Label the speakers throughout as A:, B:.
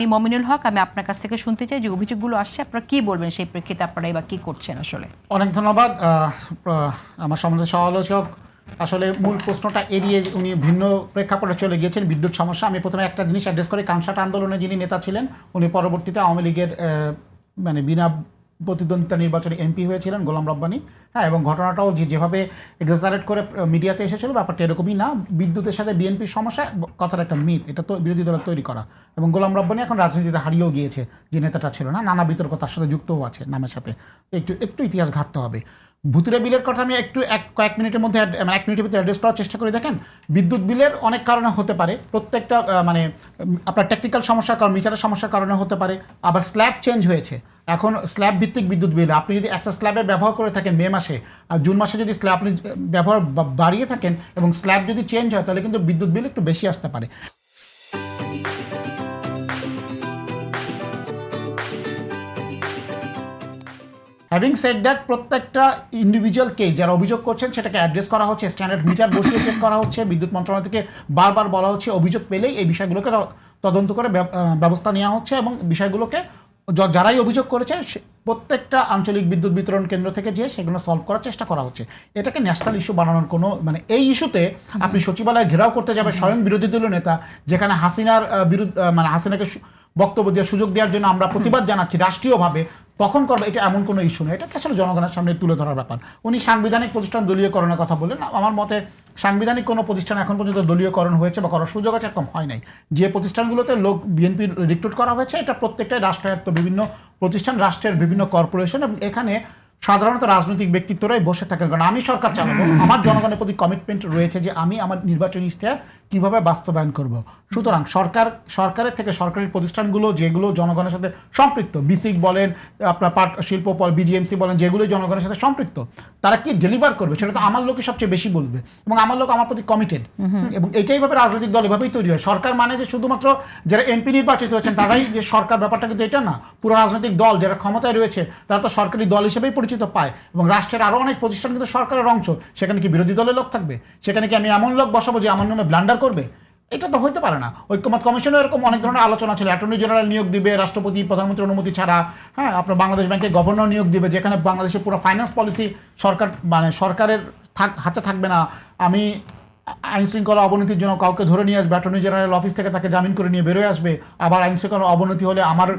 A: মমিনুল হক, আমি আপনার কাছ থেকে শুনতে চাই যে অভিযোগগুলো আসছে আপনারা কি বলবেন সেই প্রেক্ষিতে, আপনারা এবার কি করছেন আসলে?
B: অনেক ধন্যবাদ। আমার সম্বন্ধে সমালোচক আসলে মূল প্রশ্নটা এড়িয়ে উনি ভিন্ন প্রেক্ষাপটে চলে গিয়েছেন, বিদ্যুৎ সমস্যা। আমি প্রথমে একটা জিনিস অ্যাড্রেস করি, কানসাট আন্দোলনে যিনি নেতা ছিলেন উনি পরবর্তীতে আওয়ামী লীগের মানে বিনা প্রতিদ্বন্দ্বিতা নির্বাচনে এমপি হয়েছিলেন, গোলাম রব্বানী। হ্যাঁ, এবং ঘটনাটাও যেভাবে এক্সাজারেট করে মিডিয়াতে এসেছিল ব্যাপারটা এরকমই না। বিদ্যুতের সাথে বিএনপির সমস্যা কথার একটা মিথ, এটা তো বিরোধী দলের তৈরি করা। এবং গোলাম রব্বানী এখন রাজনীতিতে হারিয়েও গিয়েছে, যে নেতাটা ছিল না, নানা বিতর্ক তার সাথে যুক্তও আছে নামের সাথে। একটু ইতিহাস ঘাটতে হবে। ভুতুরে বিলের কথা আমি কয়েক মিনিটের মধ্যে এক মিনিটের ভিতরে অ্যাড্রেস করার চেষ্টা করি। দেখেন, বিদ্যুৎ বিলের অনেক কারণে হতে পারে, প্রত্যেকটা মানে আপনার টেকনিক্যাল সমস্যার কারণ, মিটারের সমস্যার কারণে হতে পারে। আবার স্ল্যাব চেঞ্জ হয়েছে, এখন স্ল্যাব ভিত্তিক বিদ্যুৎ বিল। আপনি যদি একটা স্ল্যাবের ব্যবহার করে থাকেন মে মাসে, আর জুন মাসে যদি স্ল্যাব আপনি ব্যবহার বাড়িয়ে থাকেন এবং স্ল্যাব যদি চেঞ্জ হয়, তাহলে কিন্তু বিদ্যুৎ বিল একটু বেশি আসতে পারে। হ্যাভিং সেড দ্যাট, প্রত্যেকটা ইন্ডিভিজুয়াল কেস যারা অভিযোগ করছেন সেটাকে অ্যাড্রেস করা হচ্ছে, স্ট্যান্ডার্ড মিটার বসিয়ে চেক করা হচ্ছে। বিদ্যুৎ মন্ত্রণালয় থেকে বারবার বলা হচ্ছে অভিযোগ পেলেই এই বিষয়গুলোকে তদন্ত করে ব্যবস্থা নেওয়া হচ্ছে, এবং বিষয়গুলোকে যারাই অভিযোগ করেছে প্রত্যেকটা আঞ্চলিক বিদ্যুৎ বিতরণ কেন্দ্র থেকে যে সেগুলো সলভ করার চেষ্টা করা হচ্ছে। এটাকে ন্যাশনাল ইস্যু বানানোর কোনো মানে এই ইস্যুতে আপনি সচিবালয় ঘেরাও করতে যাবে স্বয়ং বিরোধী দলীয় নেতা, যেখানে হাসিনার বিরুদ্ধে মানে হাসিনাকে বক্তব্য দেওয়ার সুযোগ দেওয়ার জন্য আমরা প্রতিবাদ জানাচ্ছি রাষ্ট্রীয়ভাবে, তখন করবে। এটা এমন কোনো ইস্যু নয়, এটাকে আসলে জনগণের সামনে তুলে ধরার ব্যাপার। উনি সাংবিধানিক প্রতিষ্ঠান দলীয়করণের কথা বললেন। আমার মতে সাংবিধানিক কোনো প্রতিষ্ঠান এখন পর্যন্ত দলীয়করণ হয়েছে বা করার সুযোগ আছে এরকম হয় নাই। যে প্রতিষ্ঠানগুলোতে লোক বিএনপি রিক্রুট করা হয়েছে, এটা প্রত্যেকটাই রাষ্ট্রায়ত্ত বিভিন্ন প্রতিষ্ঠান, রাষ্ট্রের বিভিন্ন কর্পোরেশন, এবং এখানে সাধারণত রাজনৈতিক ব্যক্তিত্বরাই বসে থাকেন। কারণ আমি সরকার চালাবো, আমার জনগণের প্রতি কমিটমেন্ট রয়েছে যে আমি আমার নির্বাচনী ইশতেহার কীভাবে বাস্তবায়ন করব। সুতরাং সরকারের থেকে সরকারি প্রতিষ্ঠানগুলো যেগুলো জনগণের সাথে সম্পৃক্ত, বিসিক বলেন, আপনার পাট শিল্প বিজিএমসি বলেন, যেগুলো জনগণের সাথে সম্পৃক্ত, তারা কি ডেলিভার করবে সেটা তো আমার লোকই সবচেয়ে বেশি বলবে, এবং আমার লোক আমার প্রতি কমিটেড। এবং এটাইভাবে রাজনৈতিক দল এভাবেই তৈরি হয়। সরকার মানে যে শুধুমাত্র যারা এমপি নির্বাচিত হয়েছেন তারাই যে সরকার, ব্যাপারটা কিন্তু এটা না। পুরো রাজনৈতিক দল যারা ক্ষমতায় রয়েছে তারা তো সরকারি দল হিসেবেই পরিচিত পায়, এবং রাষ্ট্রের আরও অনেক প্রতিষ্ঠান কিন্তু সরকারের অংশ। সেখানে কি বিরোধী দলের লোক থাকবে? সেখানে কি আমি এমন লোক বসাবো যে আমার নামে ব্লান্ডার করবে? এটা তো হইতে পারে না। ঐক্যমত কমিশনে এরকম অনেক ধরনের আলোচনা ছিল। অ্যাটর্নি জেনারেল নিয়োগ দিবে রাষ্ট্রপতি, প্রধানমন্ত্রীর অনুমতি ছাড়া। হ্যাঁ, আপনার বাংলাদেশ ব্যাংকের গভর্নর নিয়োগ দিবে, যেখানে বাংলাদেশের পুরো ফাইন্যান্স পলিসি সরকারের হাতে থাকবে না। আমি আইন শৃঙ্খলা অবনতির জন্য কাউকে ধরে নিয়ে আসবে, অ্যাটর্নি জেনারেল অফিস থেকে তাকে জামিন করে নিয়ে বেরোয় আসবে, আবার আইন শৃঙ্খলা অবনতি হলে আমার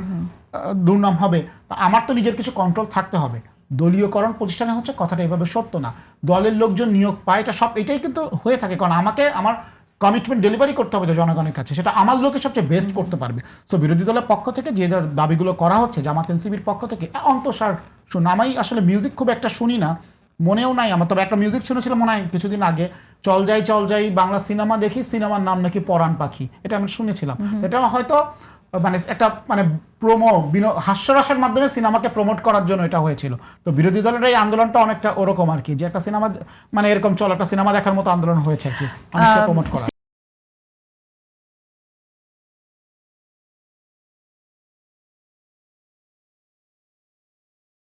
B: দুর্নাম হবে। তা আমার তো নিজের কিছু কন্ট্রোল থাকতে হবে। দলীয়করণ প্রতিষ্ঠানে হচ্ছে কথাটা এভাবে সত্য না। দলের লোকজন নিয়োগ পায়, এটাই কিন্তু হয়ে থাকে। কারণ আমাকে আমার কমিটমেন্ট ডেলিভারি করতে হবে জনগণের কাছে, সেটা আমার লোকে সবচেয়ে বেস্ট করতে পারবে। সো বিরোধী দলের পক্ষ থেকে যে দাবিগুলো করা হচ্ছে, জামাত এনসিবির পক্ষ থেকে অন্তঃসার আমি আসলে মিউজিক খুব একটা শুনি না, মনেও নাই আমার। তবে একটা মিউজিক শুনেছিলাম মনে হয় কিছুদিন আগে, চল যাই বাংলা সিনেমা দেখি, সিনেমার নাম নাকি পরাণ পাখি, এটা আমি শুনেছিলাম। এটা হয়তো মানে একটা মানে হাস্যরসের মাধ্যমে সিনেমাকে প্রমোট করার জন্য এটা হয়েছিল। তো বিরোধী দলের এই আন্দোলনটা অনেকটা ওরকম আর কি, যে একটা সিনেমা মানে এরকম একটা সিনেমা দেখার মতো আন্দোলন হয়েছে আর কি, মানুষকে প্রমোট করা।